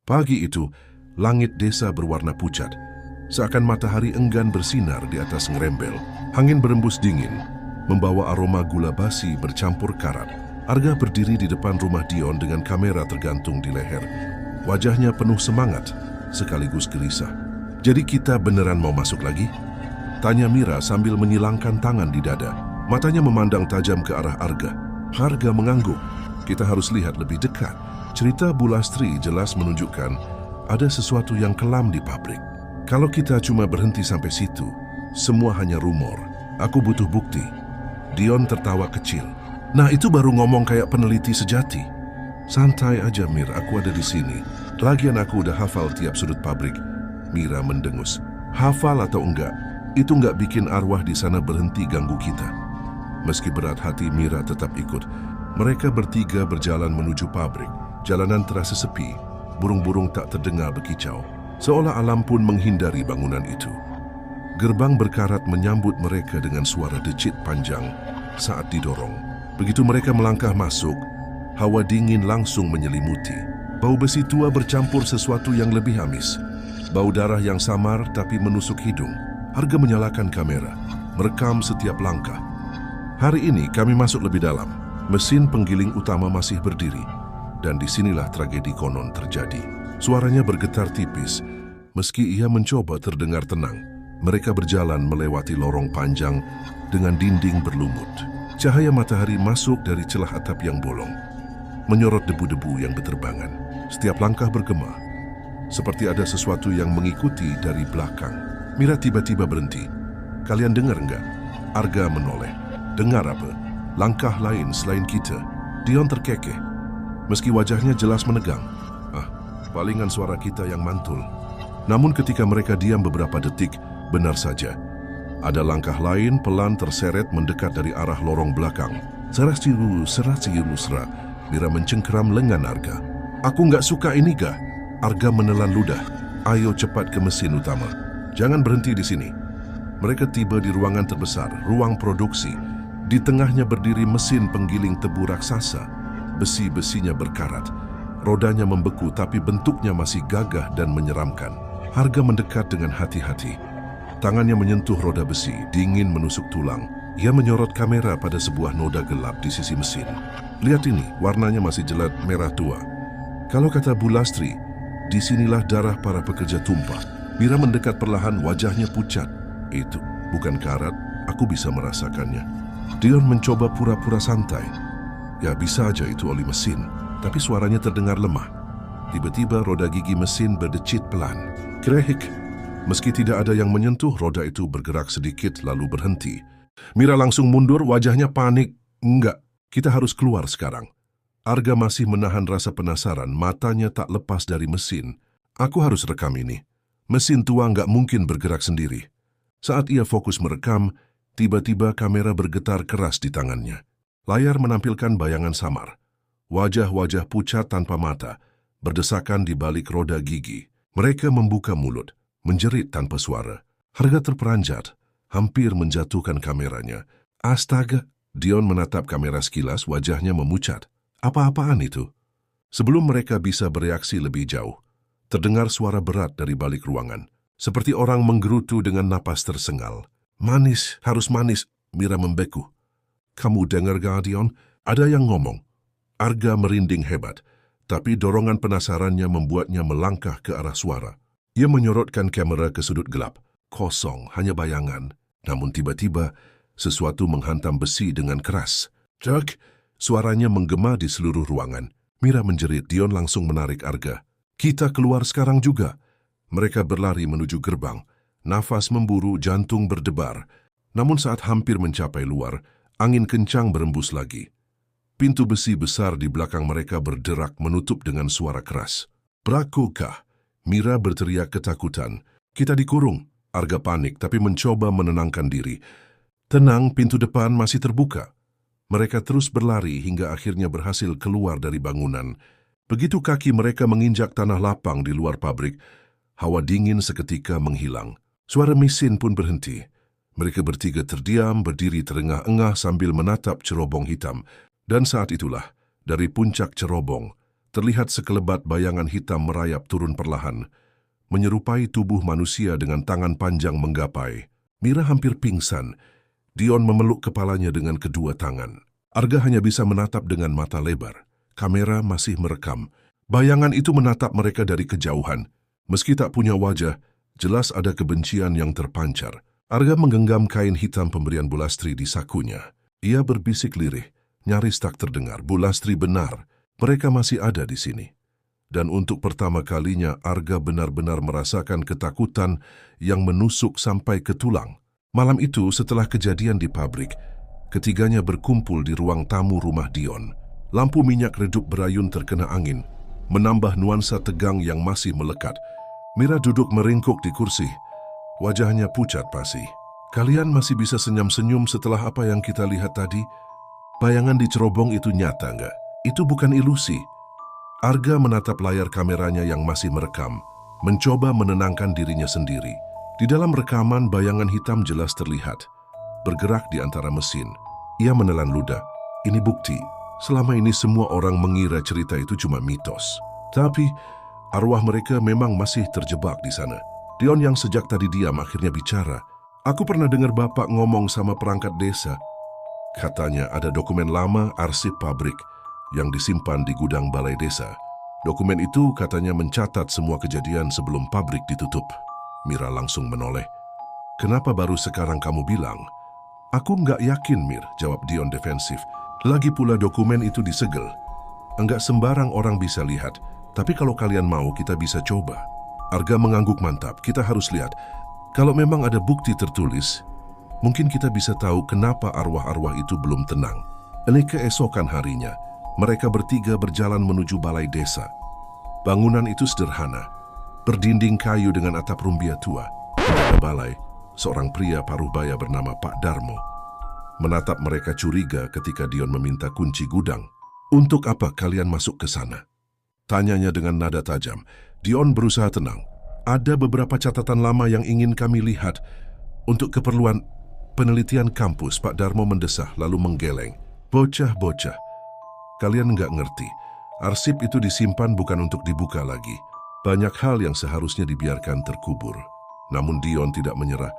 Pagi itu, langit desa berwarna pucat. Seakan matahari enggan bersinar di atas ngerembel. Angin berembus dingin, membawa aroma gula basi bercampur karat. Arga berdiri di depan rumah Dion dengan kamera tergantung di leher. Wajahnya penuh semangat, sekaligus gelisah. "Jadi kita beneran mau masuk lagi?" tanya Mira sambil menyilangkan tangan di dada. Matanya memandang tajam ke arah Arga. Arga mengangguk. "Kita harus lihat lebih dekat." Cerita Bu Lastri jelas menunjukkan ada sesuatu yang kelam di pabrik. Kalau kita cuma berhenti sampai situ, semua hanya rumor. Aku butuh bukti. Dion tertawa kecil. "Nah, itu baru ngomong kayak peneliti sejati." "Santai aja, Mir, aku ada di sini. Lagian aku udah hafal tiap sudut pabrik." Mira mendengus. "Hafal atau enggak, itu enggak bikin arwah di sana berhenti ganggu kita." Meski berat hati, Mira tetap ikut. Mereka bertiga berjalan menuju pabrik. Jalanan terasa sepi, burung-burung tak terdengar berkicau, seolah alam pun menghindari bangunan itu. Gerbang berkarat menyambut mereka dengan suara decit panjang saat didorong. Begitu mereka melangkah masuk, hawa dingin langsung menyelimuti. Bau besi tua bercampur sesuatu yang lebih amis. Bau darah yang samar tapi menusuk hidung. Arga menyalakan kamera, merekam setiap langkah. "Hari ini kami masuk lebih dalam. Mesin penggiling utama masih berdiri. Dan disinilah tragedi konon terjadi." Suaranya bergetar tipis, meski ia mencoba terdengar tenang. Mereka berjalan melewati lorong panjang dengan dinding berlumut. Cahaya matahari masuk dari celah atap yang bolong, menyorot debu-debu yang berterbangan. Setiap langkah bergema, seperti ada sesuatu yang mengikuti dari belakang. Mira tiba-tiba berhenti. "Kalian dengar enggak?" Arga menoleh. "Dengar apa? Langkah lain selain kita." Dion terkekeh, meski wajahnya jelas menegang. Palingan suara kita yang mantul." Namun ketika mereka diam beberapa detik, benar saja. Ada langkah lain pelan terseret mendekat dari arah lorong belakang. Serat siru. Mira mencengkeram lengan Arga. "Aku nggak suka ini, Ga." Arga menelan ludah. "Ayo cepat ke mesin utama. Jangan berhenti di sini." Mereka tiba di ruangan terbesar, ruang produksi. Di tengahnya berdiri mesin penggiling tebu raksasa. Besi-besinya berkarat. Rodanya membeku tapi bentuknya masih gagah dan menyeramkan. Arga mendekat dengan hati-hati. Tangannya menyentuh roda besi, dingin menusuk tulang. Ia menyorot kamera pada sebuah noda gelap di sisi mesin. "Lihat ini, warnanya masih jelat merah tua. Kalau kata Bu Lastri, disinilah darah para pekerja tumpah." Mira mendekat perlahan, wajahnya pucat. "Itu bukan karat, aku bisa merasakannya." Dion mencoba pura-pura santai. "Ya, bisa aja itu oli mesin." Tapi suaranya terdengar lemah. Tiba-tiba roda gigi mesin berdecit pelan. Krehik. Meski tidak ada yang menyentuh, roda itu bergerak sedikit lalu berhenti. Mira langsung mundur, wajahnya panik. "Enggak, kita harus keluar sekarang." Arga masih menahan rasa penasaran, matanya tak lepas dari mesin. "Aku harus rekam ini. Mesin tua nggak mungkin bergerak sendiri." Saat ia fokus merekam, tiba-tiba kamera bergetar keras di tangannya. Layar menampilkan bayangan samar. Wajah-wajah pucat tanpa mata, berdesakan di balik roda gigi. Mereka membuka mulut, menjerit tanpa suara. Arga terperanjat, hampir menjatuhkan kameranya. "Astaga!" Dion menatap kamera sekilas, wajahnya memucat. "Apa-apaan itu?" Sebelum mereka bisa bereaksi lebih jauh, terdengar suara berat dari balik ruangan. Seperti orang menggerutu dengan napas tersengal. "Manis, harus manis," Mira membeku. "Kamu dengar gak, Dion? Ada yang ngomong." Arga merinding hebat, tapi dorongan penasarannya membuatnya melangkah ke arah suara. Ia menyorotkan kamera ke sudut gelap. Kosong, hanya bayangan. Namun tiba-tiba, sesuatu menghantam besi dengan keras. "Cek!" Suaranya menggema di seluruh ruangan. Mira menjerit. Dion langsung menarik Arga. "Kita keluar sekarang juga." Mereka berlari menuju gerbang. Nafas memburu, jantung berdebar. Namun saat hampir mencapai luar, angin kencang berembus lagi. Pintu besi besar di belakang mereka berderak menutup dengan suara keras. "Brakukah?" Mira berteriak ketakutan. "Kita dikurung." Arga panik tapi mencoba menenangkan diri. "Tenang, pintu depan masih terbuka." Mereka terus berlari hingga akhirnya berhasil keluar dari bangunan. Begitu kaki mereka menginjak tanah lapang di luar pabrik, hawa dingin seketika menghilang. Suara mesin pun berhenti. Mereka bertiga terdiam, berdiri terengah-engah sambil menatap cerobong hitam. Dan saat itulah, dari puncak cerobong, terlihat sekelebat bayangan hitam merayap turun perlahan, menyerupai tubuh manusia dengan tangan panjang menggapai. Mira hampir pingsan. Dion memeluk kepalanya dengan kedua tangan. Arga hanya bisa menatap dengan mata lebar. Kamera masih merekam. Bayangan itu menatap mereka dari kejauhan. Meski tak punya wajah, jelas ada kebencian yang terpancar. Arga menggenggam kain hitam pemberian Bu Lastri di sakunya. Ia berbisik lirih, nyaris tak terdengar. Bu Lastri benar, mereka masih ada di sini. Dan untuk pertama kalinya Arga benar-benar merasakan ketakutan yang menusuk sampai ke tulang. Malam itu setelah kejadian di pabrik, ketiganya berkumpul di ruang tamu rumah Dion. Lampu minyak redup berayun terkena angin, menambah nuansa tegang yang masih melekat. Mira duduk meringkuk di kursi. Wajahnya pucat pasi. Kalian masih bisa senyum-senyum setelah apa yang kita lihat tadi? Bayangan di cerobong itu nyata nggak? Itu bukan ilusi. Arga menatap layar kameranya yang masih merekam, mencoba menenangkan dirinya sendiri. Di dalam rekaman, bayangan hitam jelas terlihat, bergerak di antara mesin. Ia menelan ludah. Ini bukti. Selama ini semua orang mengira cerita itu cuma mitos. Tapi, arwah mereka memang masih terjebak di sana. Dion yang sejak tadi diam akhirnya bicara. Aku pernah dengar Bapak ngomong sama perangkat desa. Katanya ada dokumen lama arsip pabrik yang disimpan di gudang balai desa. Dokumen itu katanya mencatat semua kejadian sebelum pabrik ditutup. Mira langsung menoleh. Kenapa baru sekarang kamu bilang? Aku nggak yakin, Mir, jawab Dion defensif. Lagi pula dokumen itu disegel. Enggak sembarang orang bisa lihat, tapi kalau kalian mau kita bisa coba. Arga mengangguk mantap, kita harus lihat. Kalau memang ada bukti tertulis, mungkin kita bisa tahu kenapa arwah-arwah itu belum tenang. Ini keesokan harinya, mereka bertiga berjalan menuju balai desa. Bangunan itu sederhana, berdinding kayu dengan atap rumbia tua. Penjaga balai, seorang pria paruh-baya bernama Pak Darmo, menatap mereka curiga ketika Dion meminta kunci gudang. Untuk apa kalian masuk ke sana? Tanyanya dengan nada tajam. Dion berusaha tenang. Ada beberapa catatan lama yang ingin kami lihat untuk keperluan penelitian kampus. Pak Darmo mendesah lalu menggeleng. Bocah-bocah, kalian nggak ngerti. Arsip itu disimpan bukan untuk dibuka lagi. Banyak hal yang seharusnya dibiarkan terkubur. Namun Dion tidak menyerah.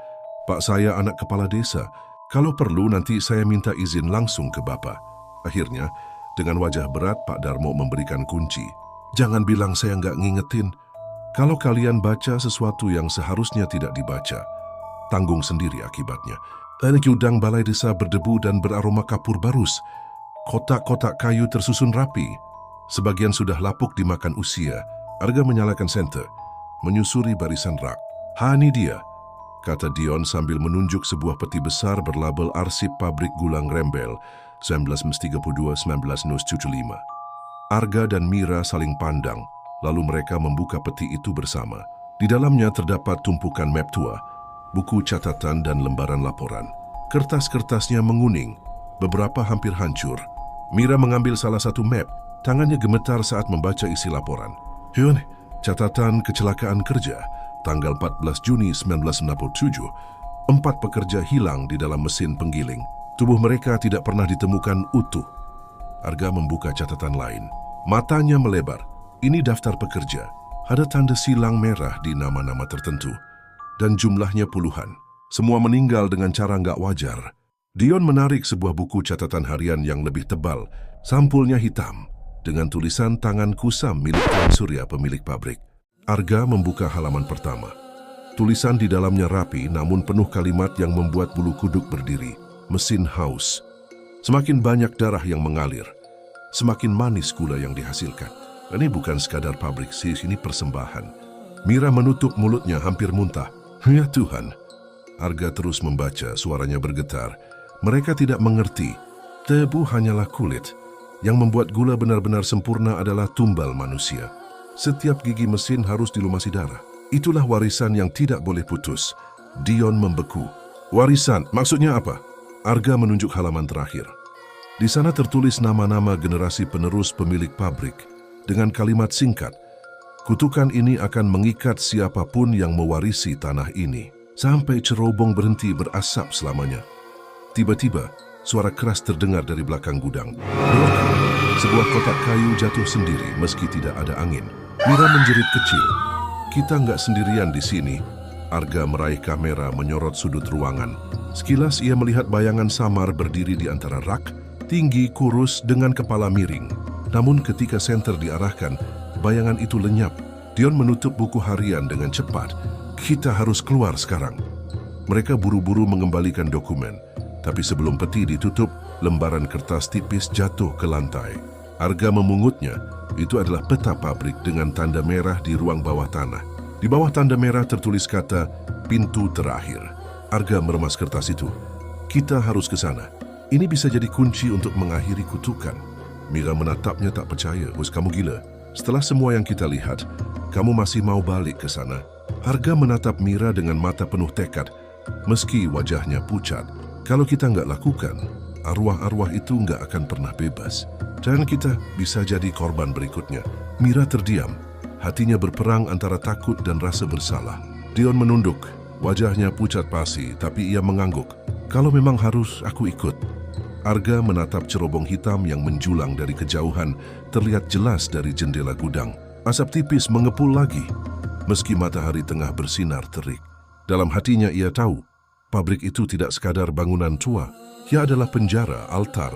Pak, saya anak kepala desa. Kalau perlu nanti saya minta izin langsung ke Bapak. Akhirnya, dengan wajah berat Pak Darmo memberikan kunci. Jangan bilang saya nggak ngingetin. Kalau kalian baca sesuatu yang seharusnya tidak dibaca, tanggung sendiri akibatnya. Dan gudang balai desa berdebu dan beraroma kapur barus. Kotak-kotak kayu tersusun rapi. Sebagian sudah lapuk dimakan usia. Arga menyalakan senter, menyusuri barisan rak. Ini dia, kata Dion sambil menunjuk sebuah peti besar berlabel arsip pabrik gula Ngrembel 1932-1975. Arga dan Mira saling pandang, lalu mereka membuka peti itu bersama. Di dalamnya terdapat tumpukan map tua, buku catatan dan lembaran laporan. Kertas-kertasnya menguning, beberapa hampir hancur. Mira mengambil salah satu map, tangannya gemetar saat membaca isi laporan. Hyun, catatan kecelakaan kerja, tanggal 14 Juni 1967. 4 pekerja hilang di dalam mesin penggiling. Tubuh mereka tidak pernah ditemukan utuh. Arga membuka catatan lain. Matanya melebar. Ini daftar pekerja. Ada tanda silang merah di nama-nama tertentu. Dan jumlahnya puluhan. Semua meninggal dengan cara nggak wajar. Dion menarik sebuah buku catatan harian yang lebih tebal. Sampulnya hitam. Dengan tulisan tangan kusam milik Tuan Surya, pemilik pabrik. Arga membuka halaman pertama. Tulisan di dalamnya rapi namun penuh kalimat yang membuat bulu kuduk berdiri. Mesin haus. Semakin banyak darah yang mengalir, semakin manis gula yang dihasilkan. Ini bukan sekadar pabrik sis, ini persembahan. Mira menutup mulutnya hampir muntah. Ya Tuhan. Arga terus membaca, suaranya bergetar. Mereka tidak mengerti. Tebu hanyalah kulit. Yang membuat gula benar-benar sempurna adalah tumbal manusia. Setiap gigi mesin harus dilumasi darah. Itulah warisan yang tidak boleh putus. Dion membeku. Warisan, maksudnya apa? Arga menunjuk halaman terakhir. Di sana tertulis nama-nama generasi penerus pemilik pabrik dengan kalimat singkat. Kutukan ini akan mengikat siapapun yang mewarisi tanah ini sampai cerobong berhenti berasap selamanya. Tiba-tiba, suara keras terdengar dari belakang gudang. Blok! Sebuah kotak kayu jatuh sendiri meski tidak ada angin. Mira menjerit kecil. Kita nggak sendirian di sini. Arga meraih kamera menyorot sudut ruangan. Sekilas ia melihat bayangan samar berdiri di antara rak, tinggi, kurus, dengan kepala miring. Namun ketika senter diarahkan, bayangan itu lenyap. Dion menutup buku harian dengan cepat. Kita harus keluar sekarang. Mereka buru-buru mengembalikan dokumen. Tapi sebelum peti ditutup, lembaran kertas tipis jatuh ke lantai. Arga memungutnya. Itu adalah peta pabrik dengan tanda merah di ruang bawah tanah. Di bawah tanda merah tertulis kata, pintu terakhir. Arga meremas kertas itu. Kita harus ke sana. Ini bisa jadi kunci untuk mengakhiri kutukan. Mira menatapnya tak percaya. Bos, kamu gila. Setelah semua yang kita lihat, kamu masih mau balik ke sana? Arga menatap Mira dengan mata penuh tekad. Meski wajahnya pucat. Kalau kita nggak lakukan, arwah-arwah itu nggak akan pernah bebas. Dan kita bisa jadi korban berikutnya. Mira terdiam. Hatinya berperang antara takut dan rasa bersalah. Dion menunduk. Wajahnya pucat pasi, tapi ia mengangguk. Kalau memang harus, aku ikut. Arga menatap cerobong hitam yang menjulang dari kejauhan, terlihat jelas dari jendela gudang. Asap tipis mengepul lagi, meski matahari tengah bersinar terik. Dalam hatinya ia tahu, pabrik itu tidak sekadar bangunan tua, ia adalah penjara, altar,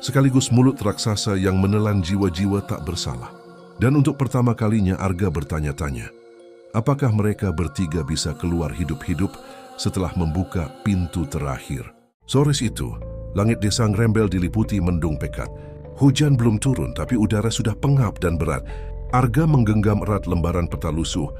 sekaligus mulut raksasa yang menelan jiwa-jiwa tak bersalah. Dan untuk pertama kalinya Arga bertanya-tanya, apakah mereka bertiga bisa keluar hidup-hidup setelah membuka pintu terakhir? Sore itu, langit desa Ngrembel diliputi mendung pekat. Hujan belum turun, tapi udara sudah pengap dan berat. Arga menggenggam erat lembaran peta lusuh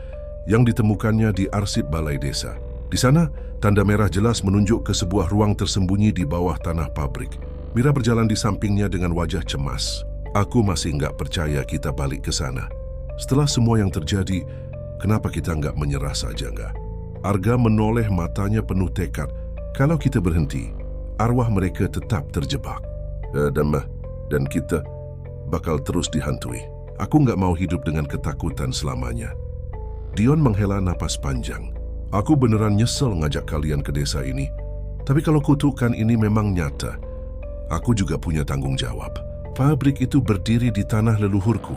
yang ditemukannya di arsip balai desa. Di sana, tanda merah jelas menunjuk ke sebuah ruang tersembunyi di bawah tanah pabrik. Mira berjalan di sampingnya dengan wajah cemas. Aku masih nggak percaya kita balik ke sana. Setelah semua yang terjadi, kenapa kita nggak menyerah saja nggak? Arga menoleh, matanya penuh tekad. Kalau kita berhenti, arwah mereka tetap terjebak. Dan kita bakal terus dihantui. Aku nggak mau hidup dengan ketakutan selamanya. Dion menghela napas panjang. Aku beneran nyesel ngajak kalian ke desa ini. Tapi kalau kutukan ini memang nyata, aku juga punya tanggung jawab. Pabrik itu berdiri di tanah leluhurku.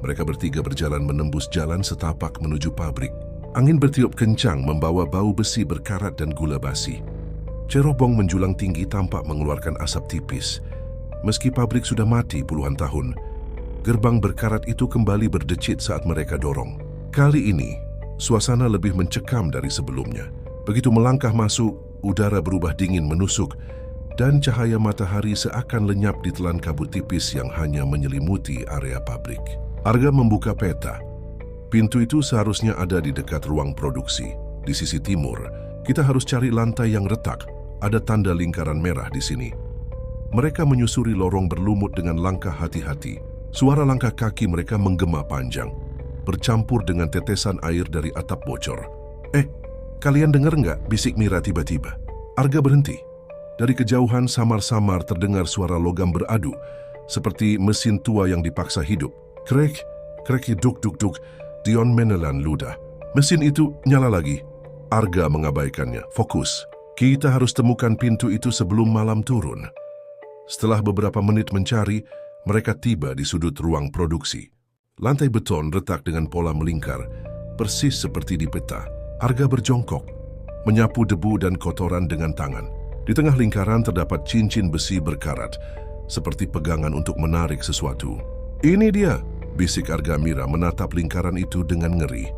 Mereka bertiga berjalan menembus jalan setapak menuju pabrik. Angin bertiup kencang membawa bau besi berkarat dan gula basi. Cerobong menjulang tinggi tampak mengeluarkan asap tipis. Meski pabrik sudah mati puluhan tahun, gerbang berkarat itu kembali berdecit saat mereka dorong. Kali ini, suasana lebih mencekam dari sebelumnya. Begitu melangkah masuk, udara berubah dingin menusuk, dan cahaya matahari seakan lenyap di telan kabut tipis yang hanya menyelimuti area pabrik. Arga membuka peta. Pintu itu seharusnya ada di dekat ruang produksi, di sisi timur. Kita harus cari lantai yang retak. Ada tanda lingkaran merah di sini. Mereka menyusuri lorong berlumut dengan langkah hati-hati. Suara langkah kaki mereka menggema panjang, bercampur dengan tetesan air dari atap bocor. Kalian dengar nggak? Bisik Mira tiba-tiba. Arga berhenti. Dari kejauhan samar-samar terdengar suara logam beradu, seperti mesin tua yang dipaksa hidup. Krek, duk-duk-duk. Dion menelan ludah. Mesin itu nyala lagi. Arga mengabaikannya. Fokus. Kita harus temukan pintu itu sebelum malam turun. Setelah beberapa menit mencari, mereka tiba di sudut ruang produksi. Lantai beton retak dengan pola melingkar, persis seperti di peta. Arga berjongkok, menyapu debu dan kotoran dengan tangan. Di tengah lingkaran terdapat cincin besi berkarat, seperti pegangan untuk menarik sesuatu. Ini dia, bisik Arga. Mira menatap lingkaran itu dengan ngeri.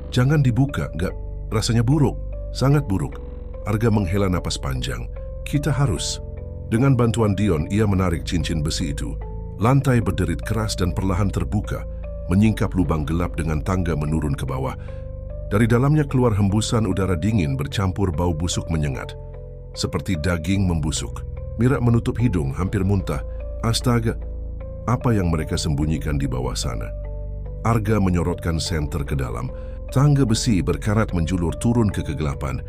Jangan dibuka, nggak, rasanya buruk, sangat buruk. Arga menghela napas panjang. Kita harus. Dengan bantuan Dion, ia menarik cincin besi itu. Lantai berderit keras dan perlahan terbuka, menyingkap lubang gelap dengan tangga menurun ke bawah. Dari dalamnya keluar hembusan udara dingin bercampur bau busuk menyengat, seperti daging membusuk. Mira menutup hidung, hampir muntah. Astaga, apa yang mereka sembunyikan di bawah sana? Arga menyorotkan senter ke dalam. Tangga besi berkarat menjulur turun ke kegelapan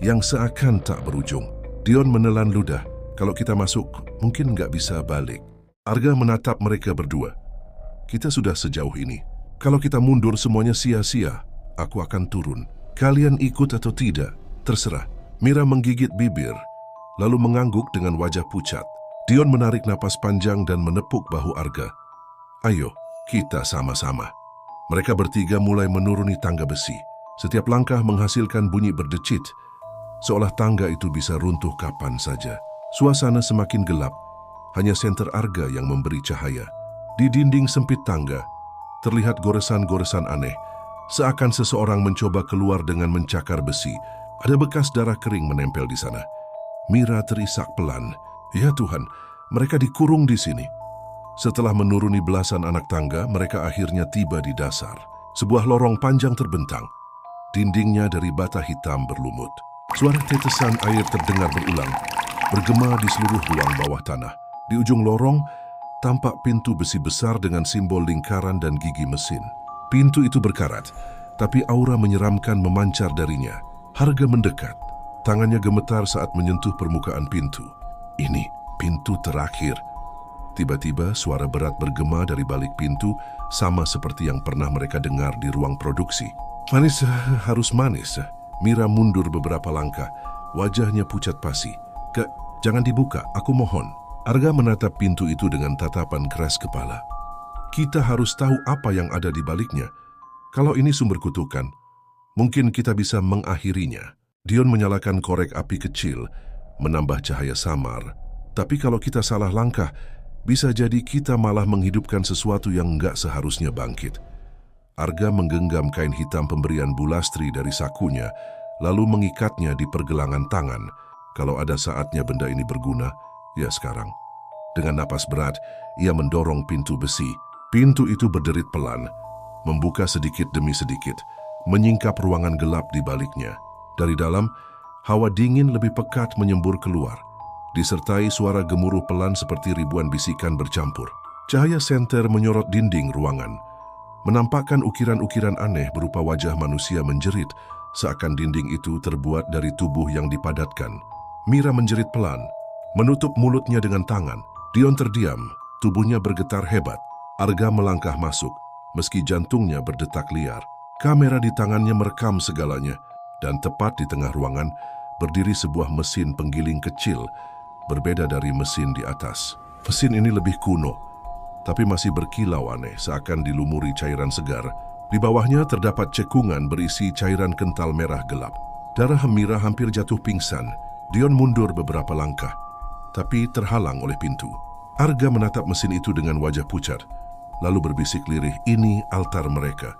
yang seakan tak berujung. Dion menelan ludah. Kalau kita masuk, mungkin nggak bisa balik. Arga menatap mereka berdua. Kita sudah sejauh ini. Kalau kita mundur semuanya sia-sia. Aku akan turun. Kalian ikut atau tidak, terserah. Mira menggigit bibir, lalu mengangguk dengan wajah pucat. Dion menarik napas panjang dan menepuk bahu Arga. Ayo, kita sama-sama. Mereka bertiga mulai menuruni tangga besi. Setiap langkah menghasilkan bunyi berdecit, seolah tangga itu bisa runtuh kapan saja. Suasana semakin gelap, hanya senter Arga yang memberi cahaya. Di dinding sempit tangga, terlihat goresan-goresan aneh, seakan seseorang mencoba keluar dengan mencakar besi. Ada bekas darah kering menempel di sana. Mira terisak pelan. Ya Tuhan, mereka dikurung di sini. Setelah menuruni belasan anak tangga, mereka akhirnya tiba di dasar. Sebuah lorong panjang terbentang. Dindingnya dari bata hitam berlumut. Suara tetesan air terdengar berulang, bergema di seluruh ruang bawah tanah. Di ujung lorong, tampak pintu besi besar dengan simbol lingkaran dan gigi mesin. Pintu itu berkarat, tapi aura menyeramkan memancar darinya. Arga mendekat. Tangannya gemetar saat menyentuh permukaan pintu. Ini pintu terakhir. Tiba-tiba suara berat bergema dari balik pintu, sama seperti yang pernah mereka dengar di ruang produksi. Manis, harus manis. Mira mundur beberapa langkah, wajahnya pucat pasi. Kak, jangan dibuka, aku mohon. Arga menatap pintu itu dengan tatapan keras kepala. Kita harus tahu apa yang ada di baliknya. Kalau ini sumber kutukan, mungkin kita bisa mengakhirinya. Dion menyalakan korek api kecil, menambah cahaya samar. Tapi kalau kita salah langkah, bisa jadi kita malah menghidupkan sesuatu yang nggak seharusnya bangkit. Arga menggenggam kain hitam pemberian Bulastri dari sakunya, lalu mengikatnya di pergelangan tangan. Kalau ada saatnya benda ini berguna, ya sekarang. Dengan napas berat, ia mendorong pintu besi. Pintu itu berderit pelan, membuka sedikit demi sedikit, menyingkap ruangan gelap di baliknya. Dari dalam, hawa dingin lebih pekat menyembur keluar, disertai suara gemuruh pelan seperti ribuan bisikan bercampur. Cahaya senter menyorot dinding ruangan, menampakkan ukiran-ukiran aneh berupa wajah manusia menjerit, seakan dinding itu terbuat dari tubuh yang dipadatkan. Mira menjerit pelan, menutup mulutnya dengan tangan. Dion terdiam, tubuhnya bergetar hebat. Arga melangkah masuk, meski jantungnya berdetak liar. Kamera di tangannya merekam segalanya. Dan tepat di tengah ruangan, berdiri sebuah mesin penggiling kecil, berbeda dari mesin di atas. Mesin ini lebih kuno, tapi masih berkilau aneh, seakan dilumuri cairan segar. Di bawahnya terdapat cekungan berisi cairan kental merah gelap. Darah Mira hampir jatuh pingsan. Dion mundur beberapa langkah, tapi terhalang oleh pintu. Arga menatap mesin itu dengan wajah pucat, lalu berbisik lirih, ini altar mereka.